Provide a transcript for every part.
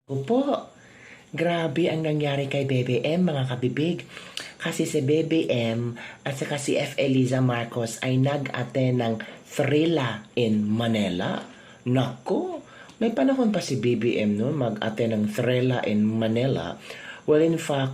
Opo, grabe ang nangyari kay Bebe M, mga kabibig. Kasi si Bebe M at saka si F. Eliza Marcos ay nag-attend ng Thrilla in Manila. Nako, may panahon pa si Bebe M no, mag-attend ng Thrilla in Manila. Well, in fact,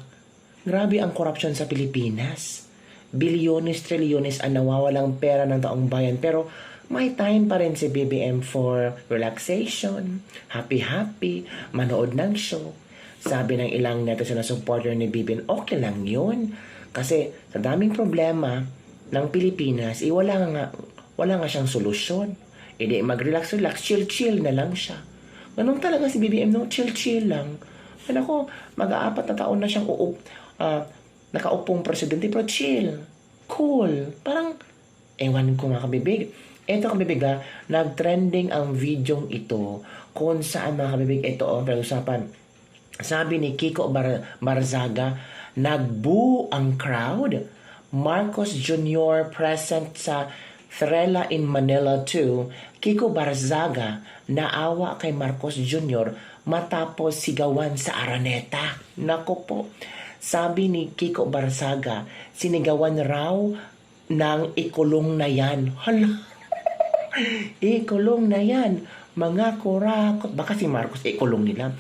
grabe ang korupsyon sa Pilipinas. Bilyones, trilyones ang nawawalang pera ng taong bayan. Pero may time pa rin si BBM for relaxation, happy-happy, manood ng show. Sabi ng ilang netizen na supporter ni BBM, okay lang yun. Kasi sa daming problema ng Pilipinas, wala nga siyang solusyon. Hindi mag-relax, chill-chill na lang siya. Ganun talaga si BBM, no? Chill-chill lang. Ano ko, mag-aapat na taon na siyang nakaupong presidente, pero chill, cool. Parang, ewan ko nga kabibig. Ito kabibig ha, nag-trending ang videong ito kung saan mga kabibig, ito pag-usapan. Sabi ni Kiko Barzaga, nag-boo ang crowd. Marcos Jr. present sa Thrilla in Manila 2. Kiko Barzaga naawa kay Marcos Jr. matapos sigawan sa Araneta. Nako po. Sabi ni Kiko Barzaga, sinigawan raw ng ikulong na yan. Hala, ikulong na yan. Mga kurakot. Baka si Marcos ikulong nila.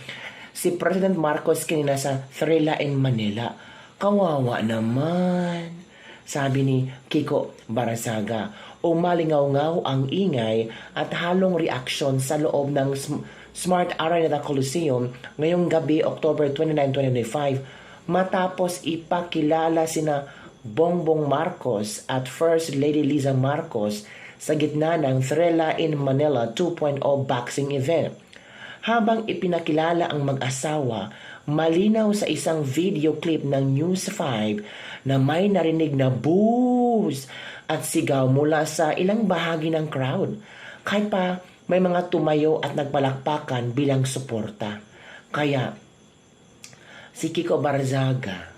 Si President Marcos kanina sa Thrilla in Manila. Kawawa naman. Sabi ni Kiko Barzaga, umalingaw-ngaw ang ingay at halong reaksyon sa loob ng Smart Araneta Coliseum ngayong gabi, October 29, 2025, matapos ipakilala sina Bongbong Marcos at First Lady Liza Marcos sa gitna ng Thrilla in Manila 2.0 boxing event. Habang ipinakilala ang mag-asawa, malinaw sa isang video clip ng News 5 na may narinig na boos at sigaw mula sa ilang bahagi ng crowd. Kahit pa may mga tumayo at nagpalakpakan bilang suporta. Kaya si Kiko Barzaga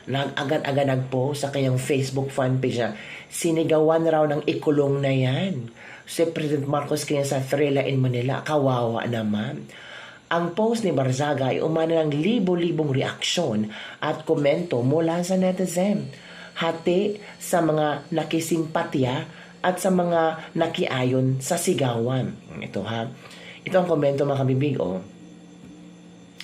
agad-agad nagpost sa kanyang Facebook fanpage na sinigawan raw ng ikulong na yan. Si President Marcos kanya sa Thrilla in Manila, kawawa naman. Ang post ni Barzaga ay umano ng libo-libong reaksyon at komento mula sa netizen. Hati sa mga nakisimpatya at sa mga nakiayon sa sigawan. Ito ha. Ito ang komento mga kabibig.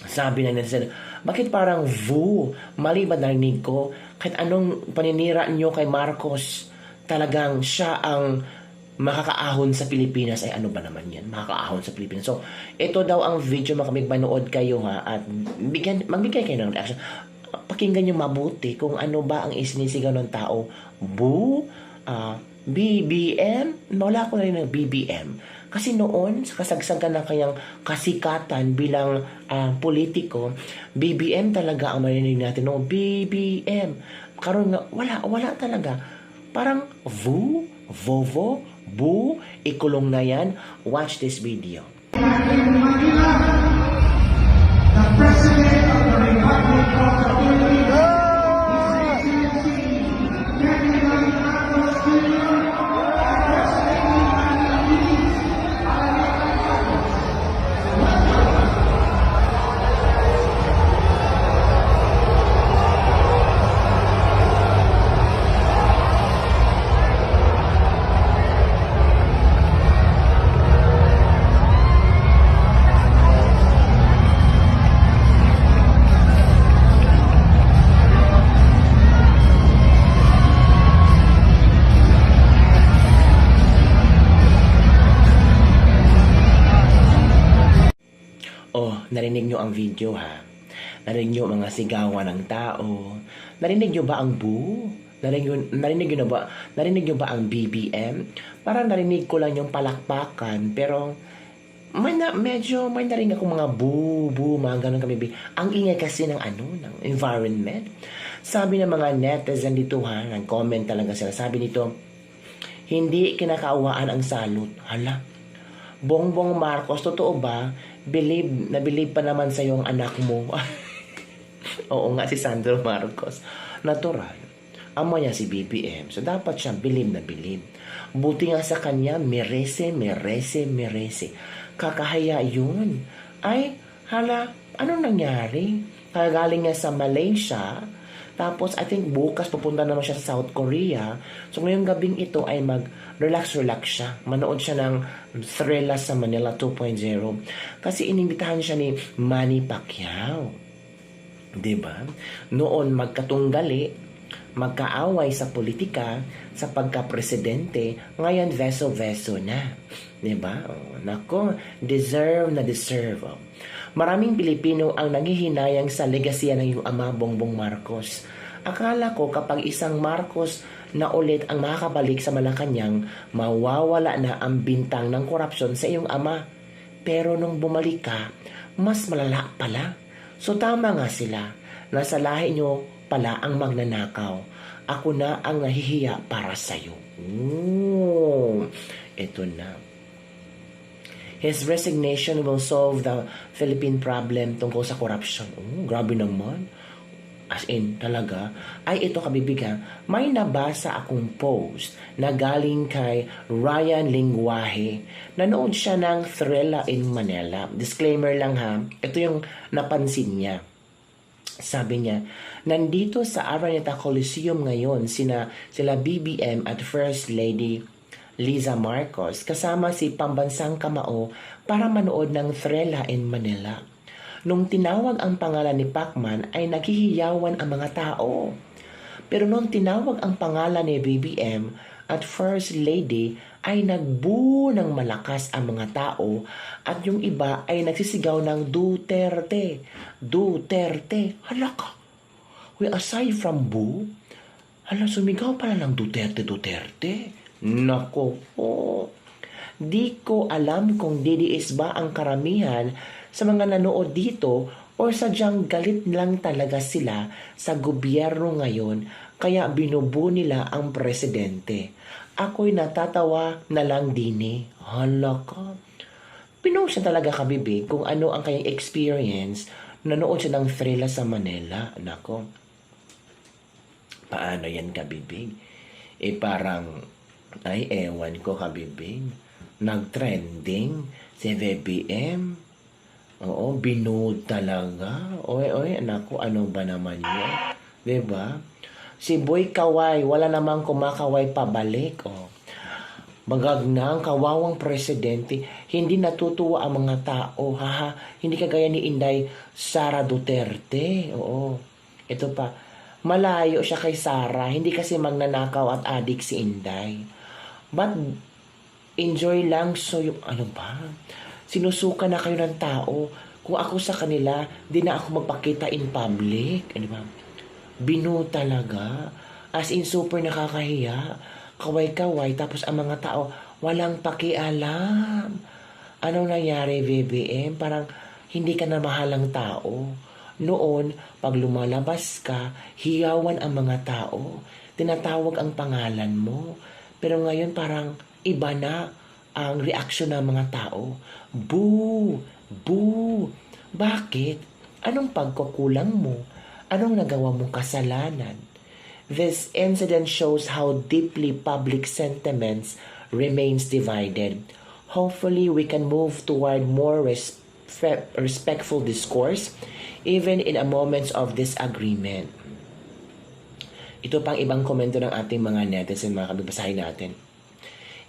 Sabi ng netizen, bakit parang voo? Mali ba narinig ko? Kahit anong paninira nyo kay Marcos, talagang siya ang makakaahon sa Pilipinas. Ay ano ba naman yan? Makakaahon sa Pilipinas. So, ito daw ang video mga kabibig. Manood kayo ha. At magbigay kayo ng reaction. Pakinggan nyo mabuti kung ano ba ang isinisigaw ng tao. Boo? BBM? Wala ko na rin ng BBM. Kasi noon, sa kasagsagan ng kanyang kasikatan bilang politiko, BBM talaga ang marinig natin. No, BBM. Karon nga, wala talaga. Parang VU, Vovo, Boo, ikulong na yan. Watch this video. The President of the Republic of the Philippines. Narinig nyo ang video ha? Narinig nyo mga sigawan ng tao? Narinig nyo ba ang boo? Narinig nyo ba ang BBM? Parang narinig ko lang yung palakpakan, pero medyo may narinig ako mga boo, mga ganun kami. Ang ingay kasi ng ng environment. Sabi ng mga netizen dito ha, nag-comment talaga sila. Sabi nito, hindi kinakaawaan ang salot. Hala, Bongbong Marcos, totoo ba? Believe pa naman sa yung anak mo. Oo nga, si Sandro Marcos. Natural. Ama niya si BBM. So, dapat siya believe na believe. Buti nga sa kanya, merese. Kakahaya yun. Ay, hala, Anong nangyari? Kagaling niya sa Malaysia, tapos I think bukas pupunta naman siya sa South Korea. So ngayong gabing ito ay mag-relax siya. Manood siya ng Thrilla sa Manila 2.0. Kasi inimbitahan siya ni Manny Pacquiao. 'Di ba? Noon magkatunggali, magkaaway sa politika, sa pagka-presidente, ngayon veso-veso na. 'Di ba? Oh, nako, deserve na deserve. Oh. Maraming Pilipino ang nanghihinayang sa legasya ng iyong ama Bongbong Marcos. Akala ko kapag isang Marcos na ulit ang makakabalik sa Malacanang, mawawala na ang bintang ng korupsyon sa iyong ama. Pero nung bumalik ka, mas malala pala. So tama nga sila, nasa lahi nyo pala ang magnanakaw. Ako na ang nahihiya para sa'yo. Ito na. His resignation will solve the Philippine problem tungkol sa corruption. Grabe naman. As in, talaga. Ay, ito kabibigan, may nabasa akong post na galing kay Ryan Linguaje. Nanood siya ng Thrilla in Manila. Disclaimer lang ha, ito yung napansin niya. Sabi niya, nandito sa Araneta Coliseum ngayon sila BBM at First Lady Liza Marcos kasama si Pambansang Kamao para manood ng Thrilla in Manila. Nung tinawag ang pangalan ni Pacman ay naghihiyawan ang mga tao. Pero nung tinawag ang pangalan ni BBM at First Lady ay nagbuo ng malakas ang mga tao at yung iba ay nagsisigaw ng Duterte. Duterte. Hala ka. We aside from boo, hala sumigaw pala ng Duterte, Duterte. Nako po. Di ko alam kung didiis ba ang karamihan sa mga nanood dito o sadyang galit lang talaga sila sa gobyerno ngayon kaya binubu nila ang presidente. Ako'y natatawa na lang din. Hala ka. Pinost siya talaga kabibig kung ano ang kanyang experience. Nanood siya ng Thrilla sa Manila. Nako. Paano yan kabibig? Parang ay, ewan ko kabibig. Nag-trending si BBM. Oo, binood talaga. Oy, naku, ano ba naman yun? Diba? Si Boy Kaway, wala namang kumakaway pabalik. Oh. Magagnang, kawawang presidente, hindi natutuwa ang mga tao. Haha, hindi kagaya ni Inday Sara Duterte. Oo. Ito pa, malayo siya kay Sara, hindi kasi magnanakaw at adik si Inday. But, enjoy lang. So, yung, ano ba? Sinusuka na kayo ng tao. Kung ako sa kanila, di na ako magpakita in public. Ano ba? Binu talaga. As in, super nakakahiya. Kaway-kaway. Tapos ang mga tao, walang pakialam. Anong nangyari, BBM? Parang, hindi ka na mahalang tao. Noon, pag lumalabas ka, hiyawan ang mga tao. Tinatawag ang pangalan mo. Pero ngayon parang iba na ang reaksyon ng mga tao. Boo! Boo! Bakit? Anong pagkukulang mo? Anong nagawa mong kasalanan? This incident shows how deeply public sentiments remains divided. Hopefully, we can move toward more respectful discourse even in a moments of disagreement. Ito pang ibang komento ng ating mga netizen, mga kabibasahin natin.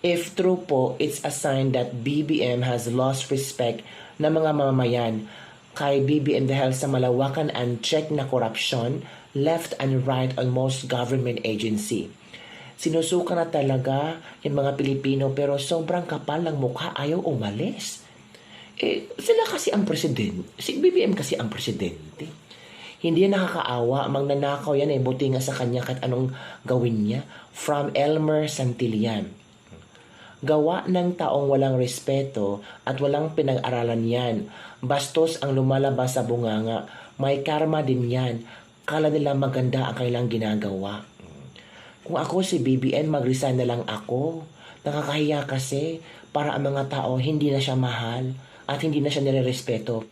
If true po, it's a sign that BBM has lost respect ng mga mamamayan kay BBM dahil sa malawakan and check na corruption left and right on most government agency. Sinusuka na talaga yung mga Pilipino pero sobrang kapal ng mukha, ayaw umalis. Sila kasi ang presidente. Si BBM kasi ang presidente. Hindi nakakaawa, magnanakaw yan buti nga sa kanya kahit anong gawin niya. From Elmer Santillan. Gawa ng taong walang respeto at walang pinag-aralan yan. Bastos ang lumalabas sa bunganga. May karma din yan. Kala nila maganda ang kailang ginagawa. Kung ako si BBM, mag-resign na lang ako. Nakakahiya kasi para ang mga tao hindi na siya mahal at hindi na siya nire-respeto.